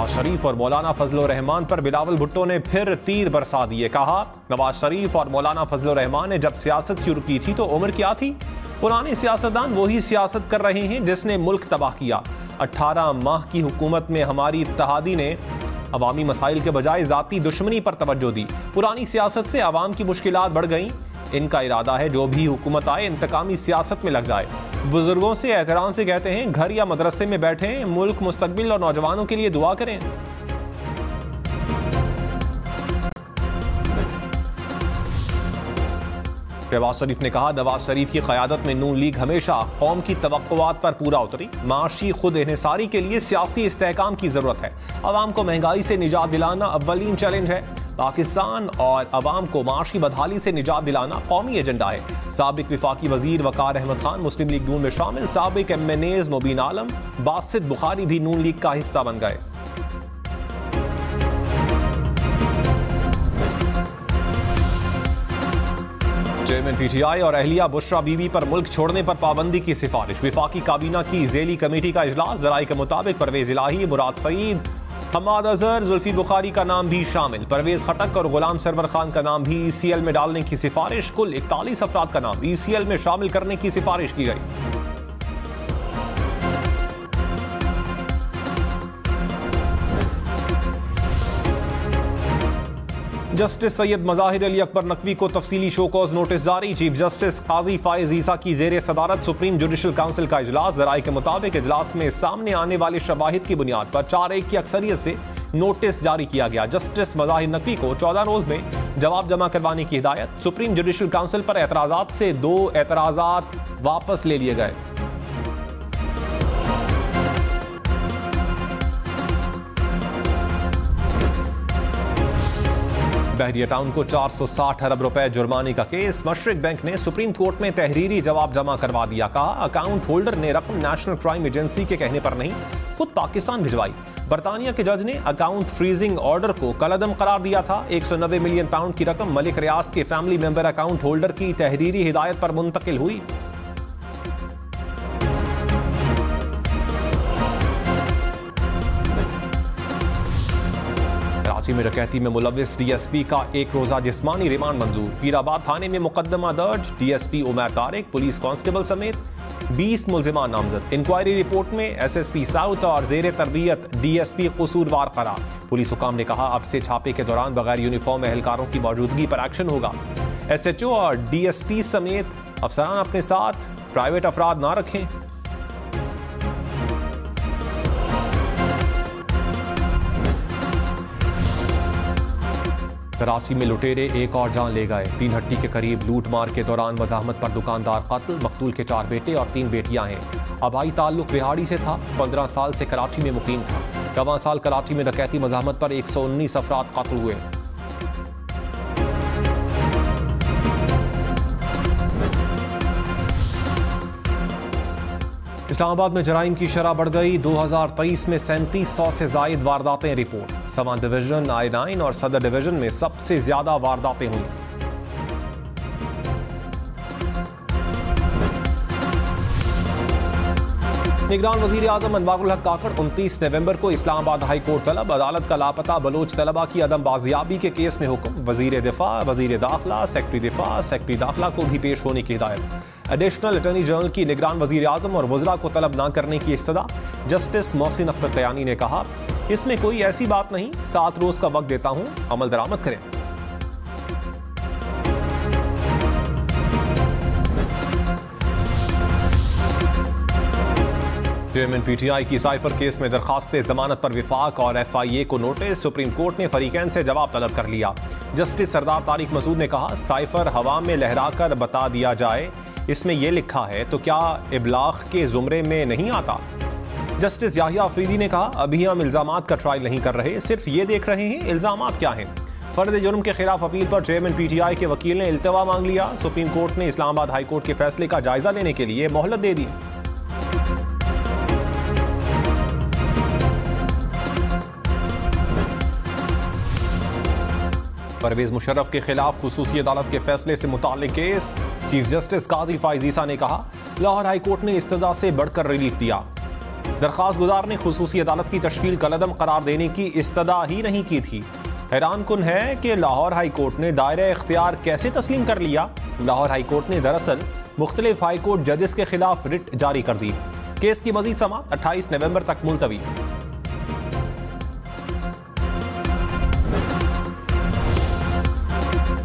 नवाज शरीफ और मौलाना फजलुर रहमान पर बिलावल भुट्टो ने फिर तीर बरसा दिए। कहा, नवाज शरीफ और मौलाना फजलुर रहमान ने जब सियासत शुरू की थी तो उम्र क्या थी? पुराने सियासतदान वही सियासत कर रहे हैं जिसने मुल्क तबाह किया। 18 माह की हुकूमत में हमारी इत्तेहादी ने अवामी मसाइल के बजाय जाती दुश्मनी पर तवज्जो दी। पुरानी सियासत से अवाम की मुश्किलात बढ़ गईं। इनका इरादा है जो भी हुकूमत आए इंतकामी सियासत में लग जाए। बुजुर्गों से एहतराम से कहते हैं, घर या मदरसे में बैठे मुल्क, मुस्तकबिल और नौजवानों के लिए दुआ करें। शहबाज शरीफ ने कहा, नवाज शरीफ की क़यादत में नून लीग हमेशा कौम की तवक्कुआत पर पूरा उतरी। माशी खुद इन्हिसारी के लिए सियासी इस्तेहकाम की जरूरत है। अवाम को महंगाई से निजात दिलाना अव्वलीन चैलेंज है। पाकिस्तान और अवाम को माशी बदहाली से निजात दिलाना कौमी एजेंडा है। साबिक विफाकी वजीर वकार अहमद खान मुस्लिम लीग नून में शामिल। साबिक MNAs मुबीन आलम, बासित बुखारी भी नून लीग का हिस्सा बन गए। चेयरमैन PTI और अहलिया बुशरा बीबी पर मुल्क छोड़ने पर पाबंदी की सिफारिश। विफाकी काबीना की झेली कमेटी का इजलास। जराये के मुताबिक परवेज इलाही, मुराद सईद, हम्माद अजहर, जुल्फी बुखारी का नाम भी शामिल। परवेज खटक और गुलाम सरवर खान का नाम भी ECL में डालने की सिफारिश। कुल 41 अफराद का नाम ECL में शामिल करने की सिफारिश की गई। जस्टिस सैयद मज़ाहिर अली अकबर नकवी को तफसीली शोकॉज नोटिस जारी। चीफ जस्टिस काजी फाइज ईसा की जेर सदारत सुप्रीम जुडिशल काउंसिल का इजलास। जराये के मुताबिक इजलास में सामने आने वाले शवाहिद की बुनियाद पर 4-1 की अक्सरियत से नोटिस जारी किया गया। जस्टिस मज़ाहिर नकवी को 14 रोज में जवाब जमा करवाने की हिदायत। सुप्रीम जुडिशल काउंसिल पर एतराज़ात से 2 एतराज़ात वापस ले लिए गए। बहरिया टाउन को 460 अरब रुपए जुर्माने का केस। मशरिक बैंक ने सुप्रीम कोर्ट में तहरीरी जवाब जमा करवा दिया। कहा, अकाउंट होल्डर ने रकम नेशनल क्राइम एजेंसी के कहने पर नहीं, खुद पाकिस्तान भिजवाई। बरतानिया के जज ने अकाउंट फ्रीजिंग ऑर्डर को कलअदम करार दिया था। 190 मिलियन पाउंड की रकम मलिक रियाज के फैमिली मेंबर अकाउंट होल्डर की तहरीरी हिदायत पर मुंतकिल हुई। कराची में डकैती में मुलविस DSP का 1 रोजा जिस्मानी रिमांड मंजूर। पीराबाद थाने में मुकदमा दर्ज। DSP Umar Tariq, police constable समेत 20 मुल्जिमान नामजद। इंक्वायरी रिपोर्ट में SSP साउथ और जेर तरबियत DSP कसूरवार करार। पुलिस हुकाम ने कहा, अब से छापे के दौरान बगैर यूनिफॉर्म एहलकारों की मौजूदगी पर एक्शन होगा। SHO और DSP समेत अफसरान अपने साथ प्राइवेट अफराद ना रखें। कराची में लुटेरे एक और जान ले गए। 3 हट्टी के करीब लूट मार के दौरान मज़ाहमत पर दुकानदार कत्ल। मकतूल के 4 बेटे और 3 बेटियां हैं। आबाई ताल्लुक रिहाड़ी से था। 15 साल से कराची में मुकीम था। 14 साल कराची में डकैती मज़ाहमत पर 119 अफराद कत्ल हुए। इस्लामाबाद में जराइम की शरह बढ़ गई। 2023 में 3700 से जायद वारदातें रिपोर्ट। सवां डिवीजन, I9 और सदर डिवीजन में सबसे ज्यादा वारदातें हुई। निगरान वजीर आजम अनवारुल हक काकड़ 29 नवंबर को इस्लामाबाद हाई कोर्ट तलब। अदालत का लापता बलोच तलबा की अदम बाजियाबी के केस में हुक्म। वजीर दिफा, वजीर दाखिला, सेक्रेटरी दिफा, सेक्रेटरी दाखिला को भी पेश होने की हिदायत। एडिशनल अटॉर्नी जनरल की निगरान वजीर आजम और वज़रा को तलब न करने की इस्तदा। जस्टिस मोहसिन अख्तर कयानी ने कहा, इसमें कोई ऐसी बात नहीं, 7 रोज का वक्त देता हूं, अमल दरामद करें। चेयरमैन PTI की साइफर केस में दरखास्त जमानत पर विफाक और FIA को नोटिस। सुप्रीम कोर्ट ने फरीकैन से जवाब तलब कर लिया। जस्टिस सरदार तारिक मसूद ने कहा, साइफर हवा में लहराकर बता दिया जाए इसमें यह लिखा है तो क्या इब्लाग के जुमरे में नहीं आता। जस्टिस याहिया अफरीदी ने कहा, अभी हम इल्जामात का ट्रायल नहीं कर रहे, सिर्फ ये देख रहे हैं इल्जामात क्या हैं। फर्द जुर्म के खिलाफ अपील पर चेयरमैन PTI के वकील ने इल्तवा मांग लिया। सुप्रीम कोर्ट ने इस्लामाबाद हाई कोर्ट के फैसले का जायजा लेने के लिए मोहलत दे दी। परवेज मुशर्रफ के खिलाफ खुसूसी अदालत के फैसले से मुताल्लिक केस। चीफ जस्टिस काजी फाइज ईसा ने कहा, लाहौर हाई कोर्ट ने इस्तदा से बढ़कर रिलीफ दिया। दरख्वास्त गुजार ने खुसूसी अदालत की तश्कील कलअदम करार देने की इस्तदा ही नहीं की थी। हैरान कुन है कि लाहौर हाई कोर्ट ने दायरे इख्तियार कैसे तस्लीम कर लिया। लाहौर हाई कोर्ट ने दरअसल मुख्तलिफ हाई कोर्ट जजेस के खिलाफ रिट जारी कर दी। केस की मजीद समाअत 28 नवंबर तक मुलतवी।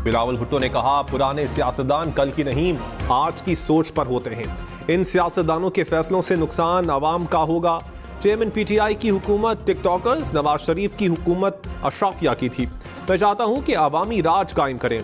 बिलावल भुट्टो ने कहा, पुराने सियासतदान कल की नहीं आज की सोच पर होते हैं। इन सियासतदानों के फैसलों से नुकसान आवाम का होगा। चेयरमैन पीटीआई की हुकूमत टिकटॉकर्स नवाज शरीफ की हुकूमत अशराफिया की थी। मैं चाहता हूं कि अवामी राज कायम करें।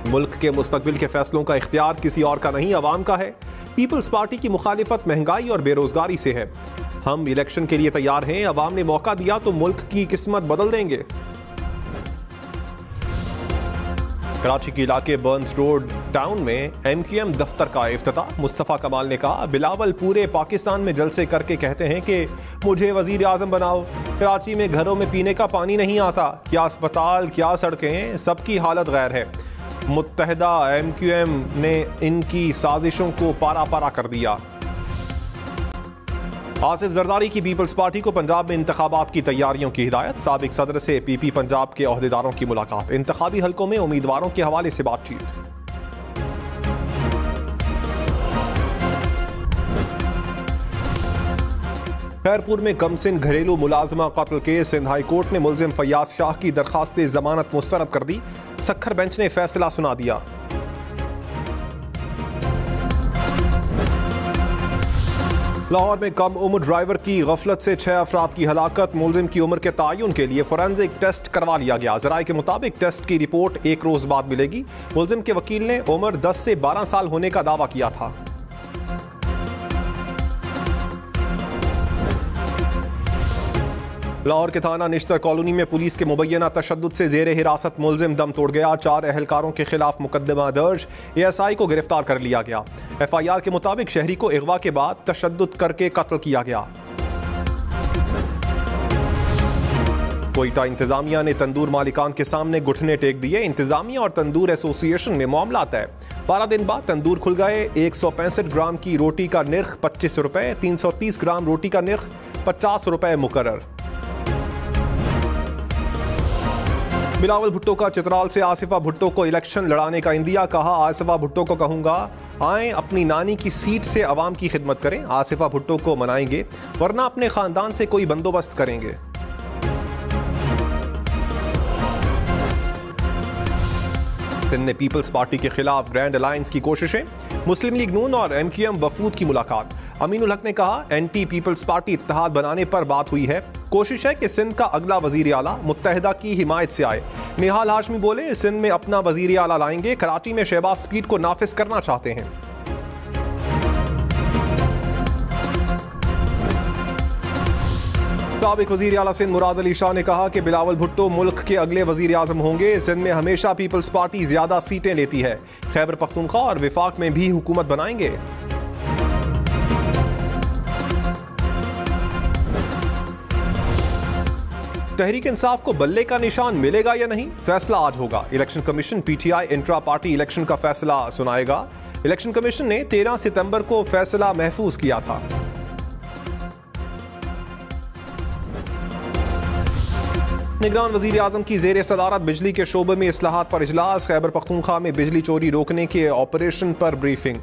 मुल्क के मुस्तकबिल के फैसलों का इख्तियार किसी और का नहीं, अवाम का है। पीपल्स पार्टी की मुखालिफत महंगाई और बेरोजगारी से है। हम इलेक्शन के लिए तैयार हैं। अवाम ने मौका दिया तो मुल्क की किस्मत बदल देंगे। कराची के इलाके बर्न्स रोड टाउन में MQM दफ्तर का इफ्तिताह। मुस्तफ़ा कमाल ने कहा, बिलावल पूरे पाकिस्तान में जलसे करके कहते हैं कि मुझे वजीर आज़म बनाओ। कराची में घरों में पीने का पानी नहीं आता, क्या अस्पताल क्या सड़कें, सबकी हालत गैर है। मुत्तहदा MQM ने इनकी साजिशों को पारा पारा कर दिया। आसिफ जरदारी की पीपल्स पार्टी को पंजाब में इंतखाबात की तैयारियों की हिदायत। साबिक सदर से PP पंजाब के ओहदेदारों की मुलाकात। इंतखाबी हलकों में उम्मीदवारों के हवाले से बातचीत। खैरपुर में कमसिन घरेलू मुलाजमा कत्ल केस। सिंध हाई कोर्ट ने मुलजिम फैयाज शाह की दरखास्त जमानत मुस्तरद कर दी। सक्खर बेंच ने फैसला सुना दिया। लाहौर में कम उम्र ड्राइवर की गफलत से 6 अफराद की हलाकत। मुलजिम की उम्र के तयन के लिए फोरेंसिक टेस्ट करवा लिया गया। ज़राए के मुताबिक टेस्ट की रिपोर्ट 1 रोज बाद मिलेगी। मुलजिम के वकील ने उम्र 10 से 12 साल होने का दावा किया था। लाहौर के थाना निश्तर कॉलोनी में पुलिस के मुबैना तशद्दुद से जेर हिरासत मुलजिम दम तोड़ गया। 4 एहलकारों के खिलाफ मुकदमा दर्ज। ASI को गिरफ्तार कर लिया गया। FIR के मुताबिक शहरी को अगवा के बाद तशद्दुद करके कत्ल किया गया। कोयटा इंतजामिया ने तंदूर मालिकान के सामने घुटने टेक दिए। इंतजामिया और तंदूर एसोसिएशन में मामला तय। 12 दिन बाद तंदूर खुल गए। 165 ग्राम की रोटी का निर्ख 25 रुपए, 330 ग्राम रोटी का निर्ख 50 रुपए मुकर्रर। बिलावल भुट्टो का चित्राल से आसिफा भुट्टो को इलेक्शन लड़ाने का इंदिया। कहा, आसिफा भुट्टो को कहूंगा आए अपनी नानी की सीट से अवाम की खिदमत करें। आसिफा भुट्टो को मनाएंगे वरना अपने खानदान से कोई बंदोबस्त करेंगे। सिंध में पीपल्स पार्टी के खिलाफ ग्रैंड अलायंस की कोशिशें। मुस्लिम लीग नून और MQM वफूद की मुलाकात। अमीनुल हक ने कहा, एंटी पीपल्स पार्टी इत्तेहाद बनाने पर बात हुई है। कोशिश है कि सिंध का अगला वजीर आला मुत्तहदा की हिमायत से आए। निहाल हाशमी बोले, सिंध में अपना वजीर आला लाएंगे। कराची में शहबाज स्पीड को नाफिज करना चाहते हैं। साबिक वजीर आला सिंध मुराद अली शाह ने कहा कि बिलावल भुट्टो मुल्क के अगले वजीर आजम होंगे। सिंध में हमेशा पीपल्स पार्टी ज्यादा सीटें लेती है। खैबर पख्तूनख्वा और विफाक में भी हुकूमत बनाएंगे। तहरीक इंसाफ को बल्ले का निशान मिलेगा या नहीं, फैसला आज होगा। Election commission PTI intra party election का फैसला सुनाएगा। इलेक्शन कमीशन ने 13 सितंबर को फैसला महफूज किया था। निगरान वजीर आजम की जेर सदारत बिजली के शोबे में इस्लाहात पर इजलास। खैबर पख्तूनख्वा में बिजली चोरी रोकने के ऑपरेशन पर ब्रीफिंग।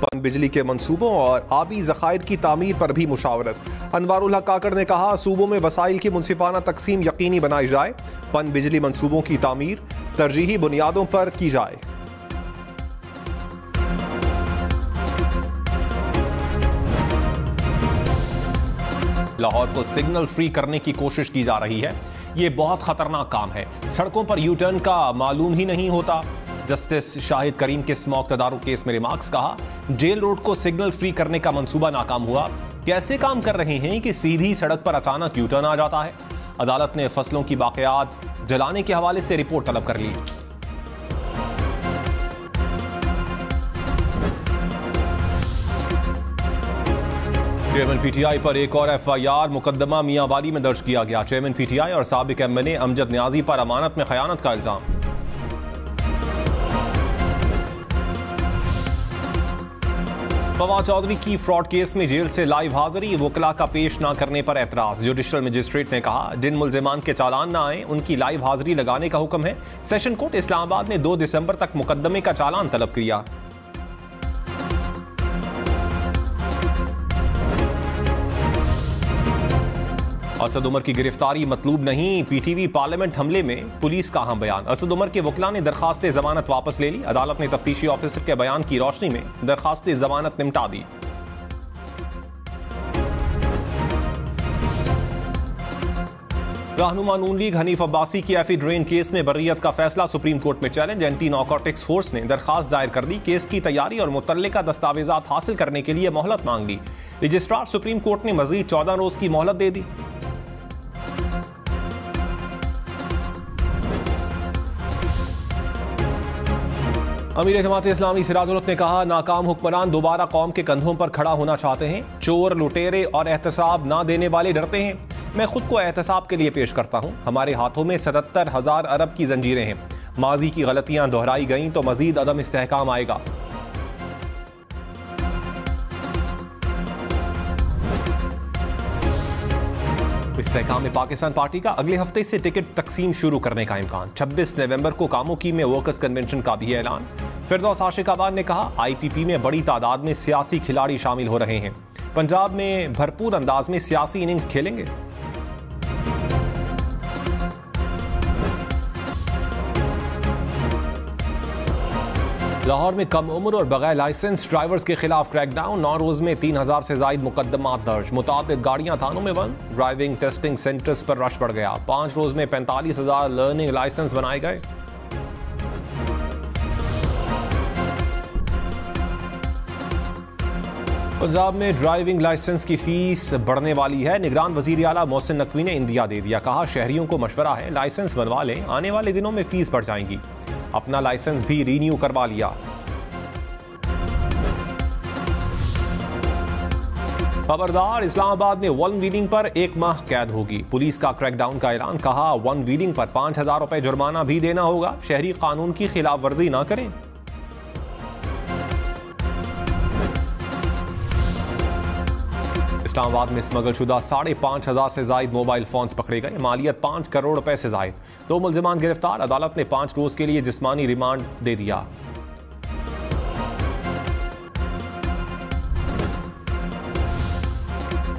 पन बिजली के मंसूबों और आबी ज़खायर की तामीर पर भी मुशावरत। अनवारुल हक काकड़ ने कहा, सूबों में वसाइल की मुनसिफाना तकसीम यकीनी बनाई जाए। पन बिजली मंसूबों की तामीर तरजीही बुनियादों पर की जाए। लाहौर को सिग्नल फ्री करने की कोशिश की जा रही है। ये बहुत खतरनाक काम है। सड़कों पर यू टर्न का मालूम ही नहीं होता। जस्टिस शाहिद करीम के स्मोक तदारुक केस में रिमार्क्स। कहा, जेल रोड को सिग्नल फ्री करने का मंसूबा नाकाम हुआ। कैसे काम कर रहे हैं कि सीधी सड़क पर अचानक यू टर्न आ जाता है। अदालत ने फसलों की बाक़ियात जलाने के हवाले से रिपोर्ट तलब कर ली। चेयरमैन PTI पर एक और FIR मुकदमा मियांवाली में दर्ज किया गया। चेयरमैन PTI और साबिक MNA अमजद न्याजी पर अमानत में खयानत का इल्जाम। फवाद चौधरी की फ्रॉड केस में जेल से लाइव हाजिरी, वकला का पेश न करने पर एतराज। जुडिशल मजिस्ट्रेट ने कहा जिन मुल्जिमान के चालान न आए उनकी लाइव हाजिरी लगाने का हुक्म है। सेशन कोर्ट इस्लामाबाद ने 2 दिसंबर तक मुकदमे का चालान तलब किया। असद उमर की गिरफ्तारी मतलूब नहीं, पीटीवी पार्लियामेंट हमले में पुलिस का अहम बयान। असद उमर के वकला ने दरखास्त जमानत वापस ले ली। अदालत ने तफ्तीशी ऑफिसर के बयान की रोशनी में दरखास्त जमानत निपटा दी। रहनुमा नून लीग हनीफ अब्बासी की एफी ड्रेन केस में बर्रियत का फैसला सुप्रीम कोर्ट में चैलेंज। एंटी नारकोटिक्स फोर्स ने दरखास्त दायर कर दी। केस की तैयारी और मुतल्लिका दस्तावेजात हासिल करने के लिए मोहलत मांग ली। रजिस्ट्रार सुप्रीम कोर्ट ने मजीद 14 रोज की मोहलत दे दी। अमीर जमात इस्लामी सिराजुल ने कहा नाकाम हुक्मरान दोबारा कौम के कंधों पर खड़ा होना चाहते हैं। चोर, लुटेरे और एहतसाब ना देने वाले डरते हैं। मैं खुद को एहतसाब के लिए पेश करता हूं। हमारे हाथों में 77,000 अरब की जंजीरें हैं। माजी की गलतियां दोहराई गईं तो मजीद अदम इस्तेहकाम आएगा। इस्तेहकाम में पाकिस्तान पार्टी का अगले हफ्ते से टिकट तकसीम शुरू करने का इम्कान। 26 नवंबर को कामोकी में वर्कर्स कन्वेंशन का भी ऐलान। फिरदौस आशिकाबाद ने कहा आईपीपी में बड़ी तादाद में सियासी खिलाड़ी शामिल हो रहे हैं। पंजाब में भरपूर अंदाज में सियासी इनिंग्स खेलेंगे। लाहौर में कम उम्र और बगैर लाइसेंस ड्राइवर्स के खिलाफ क्रैकडाउन। 9 रोज में 3000 से ज्यादा मुकदमात दर्ज। मुताबिक गाड़ियां थानों में बंद। ड्राइविंग टेस्टिंग सेंटर्स पर रश बढ़ गया। 5 रोज में 45,000 लर्निंग लाइसेंस बनाए गए। पंजाब में ड्राइविंग लाइसेंस की फीस बढ़ने वाली है। निगरान वजीर आला मोहसिन नकवी ने इंदिया दे दिया। कहा शहरियों को मशवरा है लाइसेंस बनवा लें, आने वाले दिनों में फीस बढ़ जाएंगी। अपना लाइसेंस भी रीन्यू करवा लिया। खबरदार, इस्लामाबाद में वन व्हीलिंग पर 1 माह कैद होगी। पुलिस का क्रैकडाउन का ऐलान। कहा वन व्हीलिंग पर 5,000 रुपए जुर्माना भी देना होगा। शहरी कानून की खिलाफ वर्जी ना करें। इस्लामाबाद में स्मगल शुदा 5,500 से जायद मोबाइल फोन्स पकड़े गए। मालियत 5 करोड़ रुपए से जायद। 2 मुल्जिमान गिरफ्तार। अदालत ने 5 रोज के लिए जिस्मानी रिमांड दे दिया।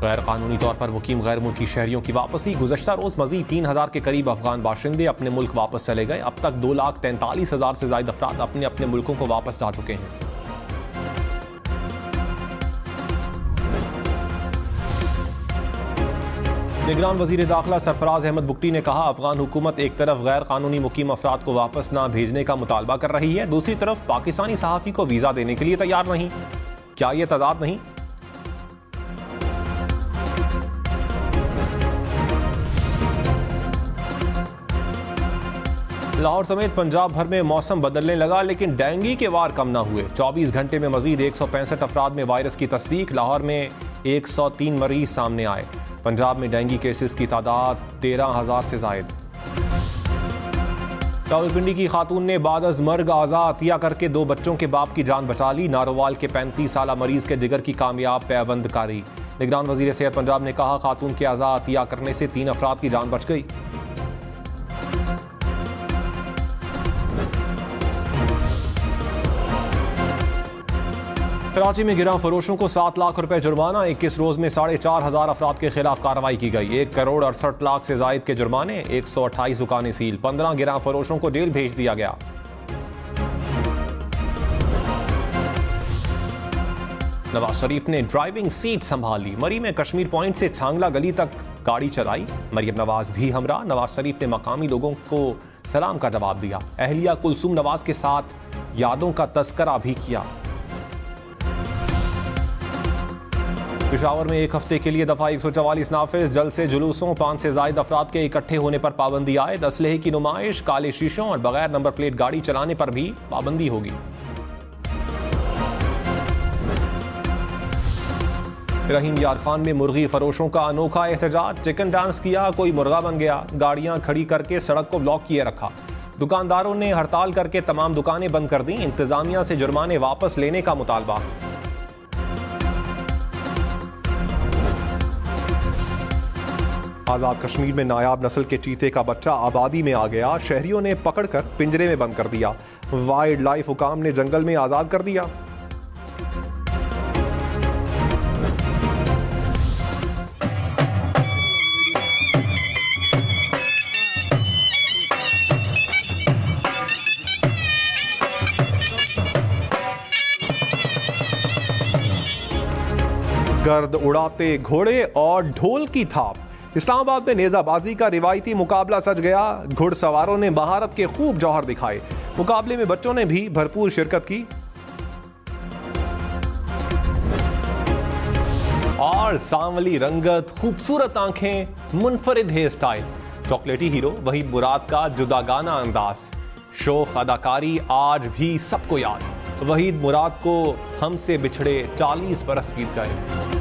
गैर कानूनी तौर पर मुकीम गैर मुल्की शहरियों की वापसी। गुज़श्ता रोज मजीद 3,000 के करीब अफगान बाशिंदे अपने मुल्क वापस चले गए। अब तक 2,43,000 से ज्यादा अफराद अपने अपने मुल्कों को वापस जा चुके हैं। निगरान वजीर दाखिला सरफराज अहमद बुगटी ने कहा अफगान हुकूमत एक तरफ गैर कानूनी मुकीम अफराद को वापस ना भेजने का मुतालबा कर रही है, दूसरी तरफ पाकिस्तानी सहाफ़ी को वीजा देने के लिए तैयार नहीं। क्या यह तजाद नहीं? लाहौर समेत पंजाब भर में मौसम बदलने लगा, लेकिन डेंगू के वार कम न हुए। 24 घंटे में मजीद 165 अफराद में वायरस की तस्दीक। लाहौर में 103 मरीज सामने आए। पंजाब में डेंगू केसेस की तादाद 13,000 से जायद। रावलपिंडी की खातून ने बादज मर्ग आज़ा अतिया करके 2 बच्चों के बाप की जान बचा ली। नारोवाल के 35 साला मरीज के जिगर की कामयाब पैबंदकारी। निगरान वजीर सेहत पंजाब ने कहा खातून के आज़ा अतिया करने से 3 अफराद की जान बच गई। कराची में गिरां फरोशों को 7 लाख रुपए जुर्माना। 21 रोज में 4,500 अफराद के खिलाफ कार्रवाई की गई। 1 करोड़ 68 लाख से जायद के जुर्माने। 128 दुकानें सील। 15 गिरां फरोशों को जेल भेज दिया गया। नवाज शरीफ ने ड्राइविंग सीट संभाल ली। मरी में कश्मीर पॉइंट से छांगला गली तक गाड़ी चलाई। मरियम नवाज भी हमरा। नवाज शरीफ ने मकामी लोगों को सलाम का जवाब दिया। अहलिया कुलसूम नवाज के साथ यादों का तस्करा भी किया। पेशावर में 1 हफ्ते के लिए दफा 144 नाफिज। जल से जुलूसों 5 से ज्यादा अफराद के इकट्ठे होने पर पाबंदी आयद। असलहे की नुमाइश, काले शीशों और बगैर नंबर प्लेट गाड़ी चलाने पर भी पाबंदी होगी। रहीम यार खान में मुर्गी फरोशों का अनोखा एहतजाज। चिकन डांस किया, कोई मुर्गा बन गया। गाड़ियां खड़ी करके सड़क को ब्लॉक किए रखा। दुकानदारों ने हड़ताल करके तमाम दुकानें बंद कर दी। इंतजामिया से जुर्माने वापस लेने का मुतालबा। आज़ाद कश्मीर में नायाब नस्ल के चीते का बच्चा आबादी में आ गया। शहरियों ने पकड़कर पिंजरे में बंद कर दिया। वाइल्ड लाइफ हुकाम ने जंगल में आज़ाद कर दिया। गर्द उड़ाते घोड़े और ढोल की थाप। इस्लामाबाद में नेजाबाजी का रिवायती मुकाबला सज गया। घुड़सवारों ने महारत के खूब जौहर दिखाए। मुकाबले में बच्चों ने भी भरपूर शिरकत की। और सांवली रंगत, खूबसूरत आंखें, मुनफरिद हेयर स्टाइल, चॉकलेटी हीरो वहीद मुराद का जुदागाना अंदाज, शोख अदाकारी आज भी सबको याद। वहीद मुराद को हमसे बिछड़े 40 बरस बीत गए।